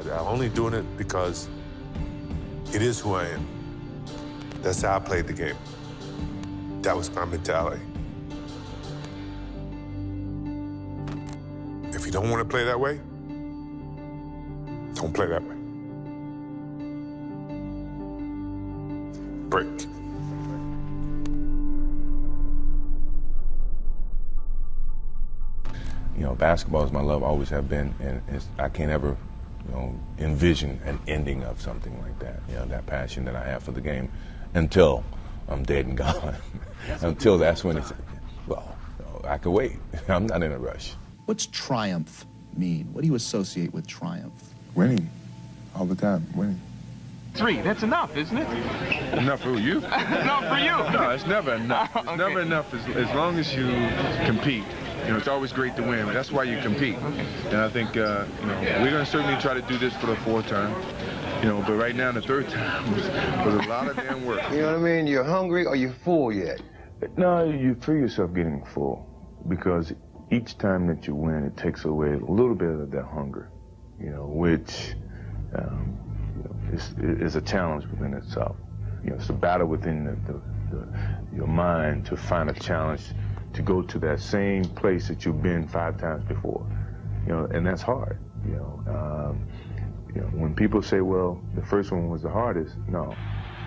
I'm only doing it because it is who I am. That's how I played the game. That was my mentality. If you don't want to play that way, don't play that way. Break. You know, basketball is my love, always have been, and I can't ever, envision an ending of something like that. You know, that passion that I have for the game, until I'm dead and gone. Until that's when it's, well, I could wait. I'm not in a rush. What's triumph mean? What do you associate with triumph? Winning, all the time, winning. 3, that's enough, isn't it? Enough for you? No, for you. No, it's never enough. It's never enough as long as you compete. You know, it's always great to win. That's why you compete. Okay. And I think, we're going to certainly try to do this for the 4th time. But right now, the 3rd time was a lot of damn work. You know what I mean? You're hungry or you're full yet? No, you feel yourself getting full, because each time that you win, it takes away a little bit of that hunger, which is a challenge within itself. It's a battle within your mind to find a challenge to go to that same place that you've been 5 times before, and that's hard. When people say, well, the first one was the hardest, no,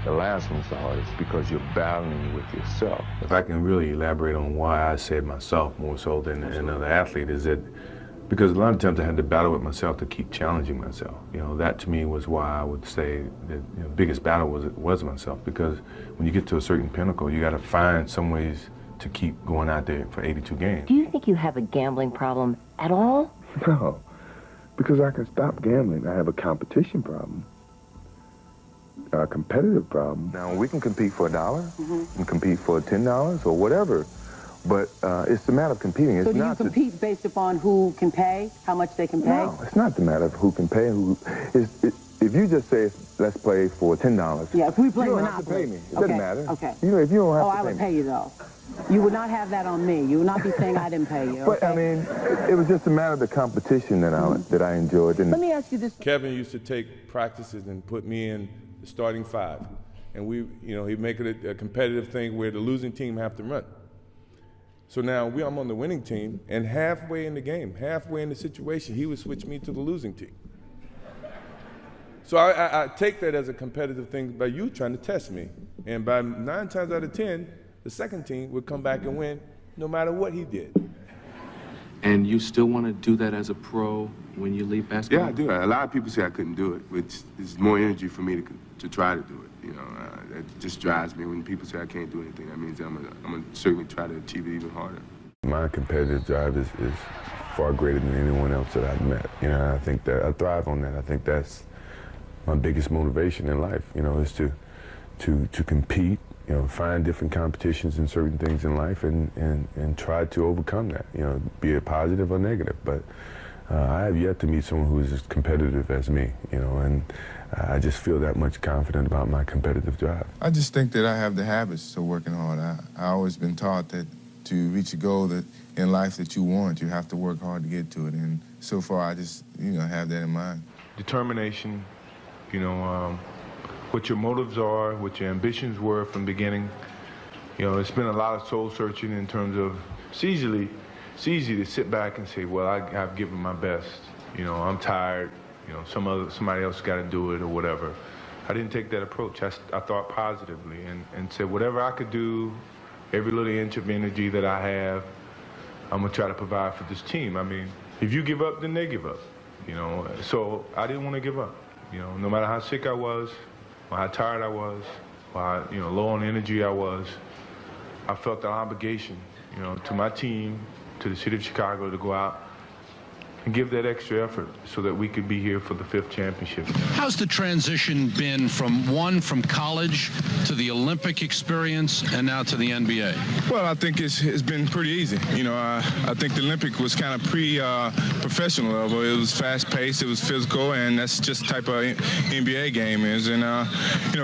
the last one's the hardest, because you're battling with yourself. If I can really elaborate on why I said myself more so than another athlete, is that because a lot of times I had to battle with myself to keep challenging myself. That to me was why I would say that the biggest battle was myself, because when you get to a certain pinnacle, you got to find some ways to keep going out there for 82 games. Do you think you have a gambling problem at all? No, because I can stop gambling. I have a competition problem, a competitive problem. Now, we can compete for $1, we can compete for $10 or whatever, but it's the matter of competing. It's so do you compete based upon who can pay, how much they can pay? No, it's not the matter of who can pay. If you just say, let's play for $10. Yeah, if we play you don't Monopoly. have to pay me. It okay. doesn't matter. Okay. If you don't have to pay me. I would pay you, though. You would not have that on me. You would not be saying I didn't pay you. Okay? But, I mean, it was just a matter of the competition that I enjoyed. And let me ask you this. Kevin used to take practices and put me in the starting 5. And he'd make it a competitive thing where the losing team have to run. So now I'm on the winning team, and halfway in the game, halfway in the situation, he would switch me to the losing team. So I take that as a competitive thing by you trying to test me. And by 9 times out of 10, the second team would come back and win no matter what he did. And you still want to do that as a pro when you leave basketball? Yeah, I do. A lot of people say I couldn't do it, which is more energy for me to try to do it. It just drives me when people say I can't do anything. That means I'm going to certainly try to achieve it even harder. My competitive drive is far greater than anyone else that I've met. I think that I thrive on that. I think that's my biggest motivation in life, is to compete, find different competitions in certain things in life and try to overcome that, be it positive or negative. But I have yet to meet someone who is as competitive as me, and I just feel that much confident about my competitive drive. I just think that I have the habits of working hard. I always been taught that to reach a goal that in life that you want, you have to work hard to get to it. And so far, I just, have that in mind. Determination, what your motives are, what your ambitions were from the beginning. It's been a lot of soul searching in terms of, it's easy to sit back and say, well, I've given my best. I'm tired. Somebody else got to do it or whatever. I didn't take that approach. I thought positively and said, whatever I could do, every little inch of energy that I have, I'm going to try to provide for this team. I mean, if you give up, then they give up. So I didn't want to give up. No matter how sick I was, or how tired I was, or how, low on energy I was, I felt the obligation, to my team, to the city of Chicago, to go out and give that extra effort so that we could be here for the 5th championship. How's the transition been from college to the Olympic experience and now to the NBA? Well, I think it's been pretty easy. I think the Olympic was kind of pre-professional level. It was fast-paced, it was physical, and that's just the type of NBA game is. And,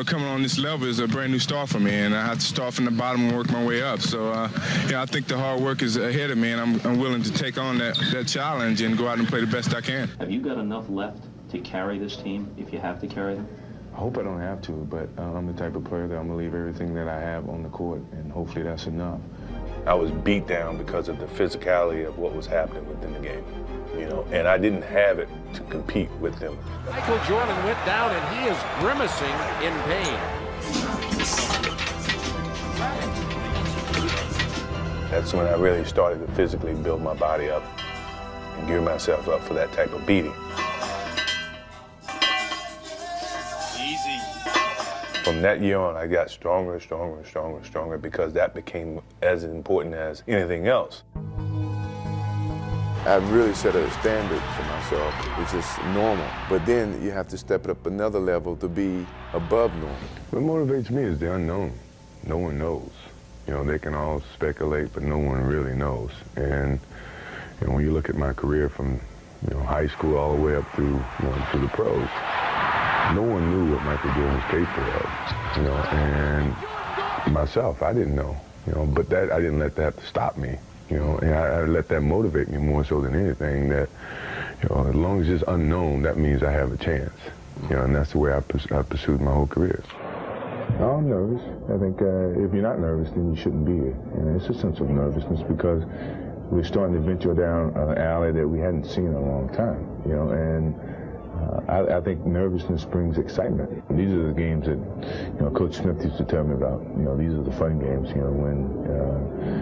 coming on this level is a brand new start for me, and I have to start from the bottom and work my way up. So, I think the hard work is ahead of me, and I'm willing to take on that challenge and go out and play the best I can. Have you got enough left to carry this team if you have to carry them? I hope I don't have to, but I'm the type of player that I'm going to leave everything that I have on the court, and hopefully that's enough. I was beat down because of the physicality of what was happening within the game, and I didn't have it to compete with them. Michael Jordan went down and he is grimacing in pain. That's when I really started to physically build my body up and gear myself up for that type of beating. Easy. From that year on, I got stronger and stronger and stronger and stronger because that became as important as anything else. I've really set a standard for myself, which is normal. But then you have to step it up another level to be above normal. What motivates me is the unknown. No one knows. They can all speculate, but no one really knows. And when you look at my career from high school all the way up through to the pros, no one knew what Michael Jordan was capable of. And myself, I didn't know. But that I didn't let that stop me. And I let that motivate me more so than anything. That as long as it's unknown, that means I have a chance. And that's the way I pursued my whole career. I'm nervous. I think if you're not nervous, then you shouldn't be here. It's a sense of nervousness because we're starting to venture down an alley that we hadn't seen in a long time. And I think nervousness brings excitement. These are the games that Coach Smith used to tell me about. These are the fun games. When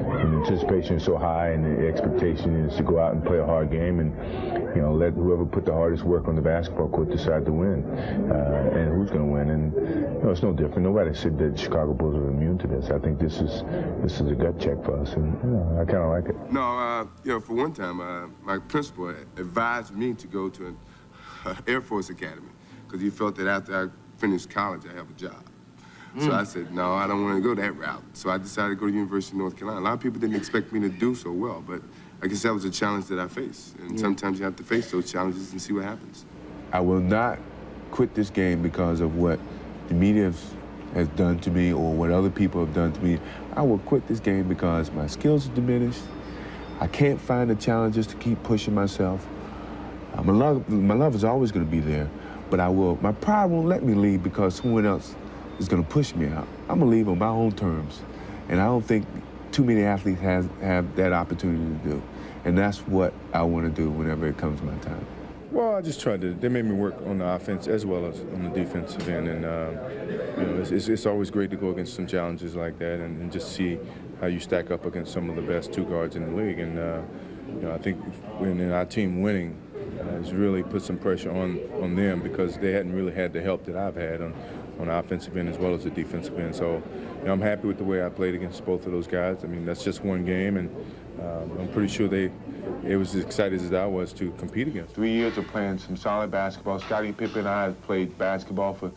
the anticipation is so high and the expectation is to go out and play a hard game and let whoever put the hardest work on the basketball court decide to win, and who's going to win. And it's no different. Nobody said that Chicago Bulls are immune to this. I think this is a gut check for us, and I kind of like it. No, for one time, my principal advised me to go to an Air Force Academy because he felt that after I finished college, I have a job. So I said, no, I don't want to go that route. So I decided to go to the University of North Carolina. A lot of people didn't expect me to do so well, but I guess that was a challenge that I faced. And sometimes you have to face those challenges and see what happens. I will not quit this game because of what the media has done to me or what other people have done to me. I will quit this game because my skills are diminished. I can't find the challenges to keep pushing myself. My love is always going to be there, but my pride won't let me leave because someone else is going to push me out. I'm going to leave on my own terms, and I don't think too many athletes have that opportunity to do, and that's what I want to do whenever it comes my time. Well, I just tried to. They made me work on the offense as well as on the defensive end, and it's always great to go against some challenges like that and just see how you stack up against some of the best two guards in the league. And I think in our team winning has really put some pressure on them because they hadn't really had the help that I've had on the offensive end as well as the defensive end. So I'm happy with the way I played against both of those guys. I mean, that's just one game, and I'm pretty sure they was as excited as I was to compete against. 3 years of playing some solid basketball. Scottie Pippen and I played basketball for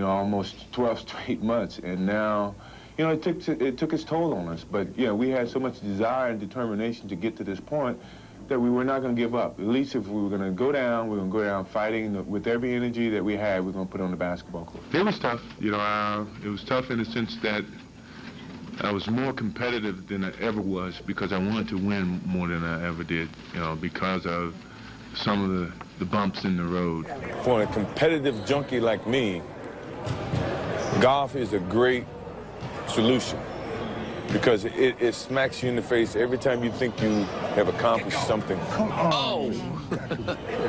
almost 12 straight months, and now it took its toll on us. But we had so much desire and determination to get to this point that we were not going to give up. At least if we were going to go down, we were going to go down fighting with every energy that we had. We're going to put it on the basketball court. It was tough. It was tough in the sense that I was more competitive than I ever was because I wanted to win more than I ever did, because of some of the bumps in the road. For a competitive junkie like me, golf is a great solution because it smacks you in the face every time you think you have accomplished something. Oh!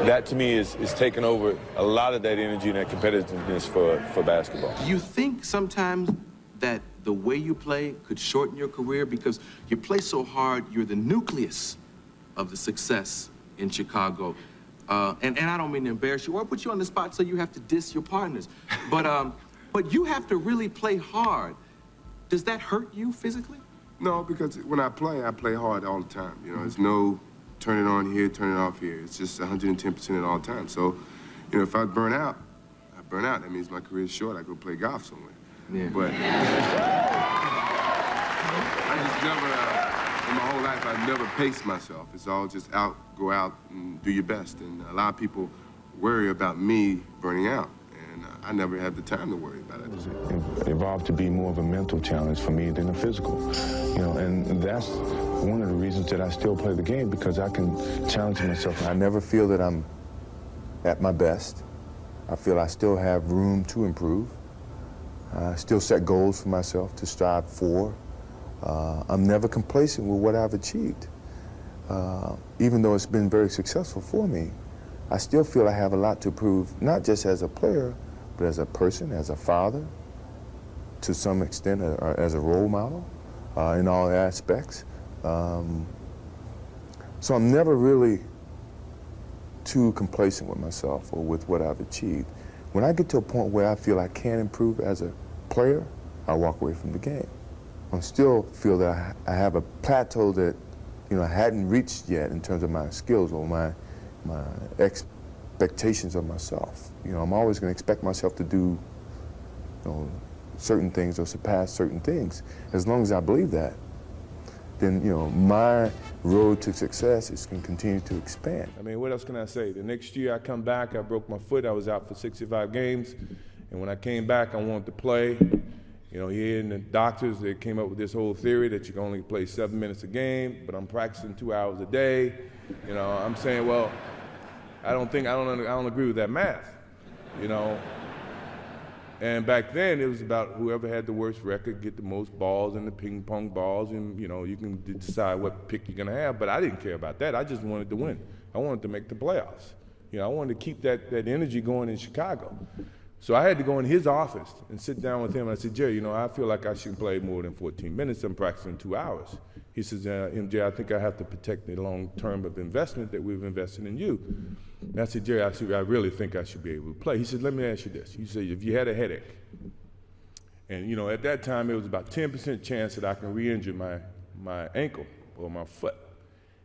That to me is taking over a lot of that energy and that competitiveness for basketball. Do you think sometimes that the way you play could shorten your career because you play so hard, you're the nucleus of the success in Chicago? And I don't mean to embarrass you or put you on the spot so you have to diss your partners, but you have to really play hard. Does that hurt you physically? No, because when I play hard all the time. There's no turn it on here, turn it off here. It's just 110% at all times. So, if I burn out, I burn out. That means my career is short. I go play golf somewhere. Yeah. But I just never, in my whole life, I've never paced myself. It's all just go out and do your best. And a lot of people worry about me burning out. And I never had the time to worry about it. It evolved to be more of a mental challenge for me than a physical. And that's one of the reasons that I still play the game, because I can challenge myself. I never feel that I'm at my best. I feel I still have room to improve. I still set goals for myself to strive for. I'm never complacent with what I've achieved. Even though it's been very successful for me, I still feel I have a lot to prove, not just as a player, but as a person, as a father, to some extent, as a role model in all aspects. So I'm never really too complacent with myself or with what I've achieved. When I get to a point where I feel I can improve as a player, I walk away from the game. I still feel that I have a plateau that, you know, I hadn't reached yet in terms of my skills or my expectations of myself. You know, I'm always going to expect myself to do, you know, certain things or surpass certain things. As long as I believe that, then, you know, my road to success is going to continue to expand. I mean, what else can I say? The next year I come back, I broke my foot. I was out for 65 games. And when I came back, I wanted to play. You know, here in the doctors, they came up with this whole theory that you can only play 7 minutes a game, but I'm practicing 2 hours a day. You know, I'm saying, well, I don't agree with that math, you know. And back then, it was about whoever had the worst record get the most balls and the ping pong balls, and, you know, you can decide what pick you're going to have. But I didn't care about that. I just wanted to win. I wanted to make the playoffs. You know, I wanted to keep that energy going in Chicago. So I had to go in his office and sit down with him. And I said, Jerry, you know, I feel like I shouldn't play more than 14 minutes. I'm practicing 2 hours. He says, MJ, I think I have to protect the long term of investment that we've invested in you. And I said, Jerry, I really think I should be able to play. He said, let me ask you this. He said, if you had a headache, and, you know, at that time it was about 10% chance that I can re-injure my ankle or my foot.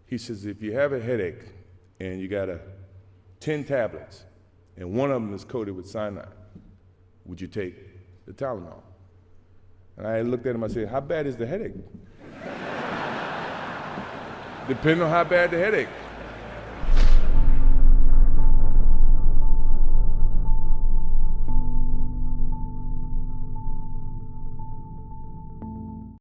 He says, if you have a headache and you got 10 tablets and one of them is coated with cyanide, would you take the Tylenol? And I looked at him, I said, how bad is the headache? Depending on how bad the headache.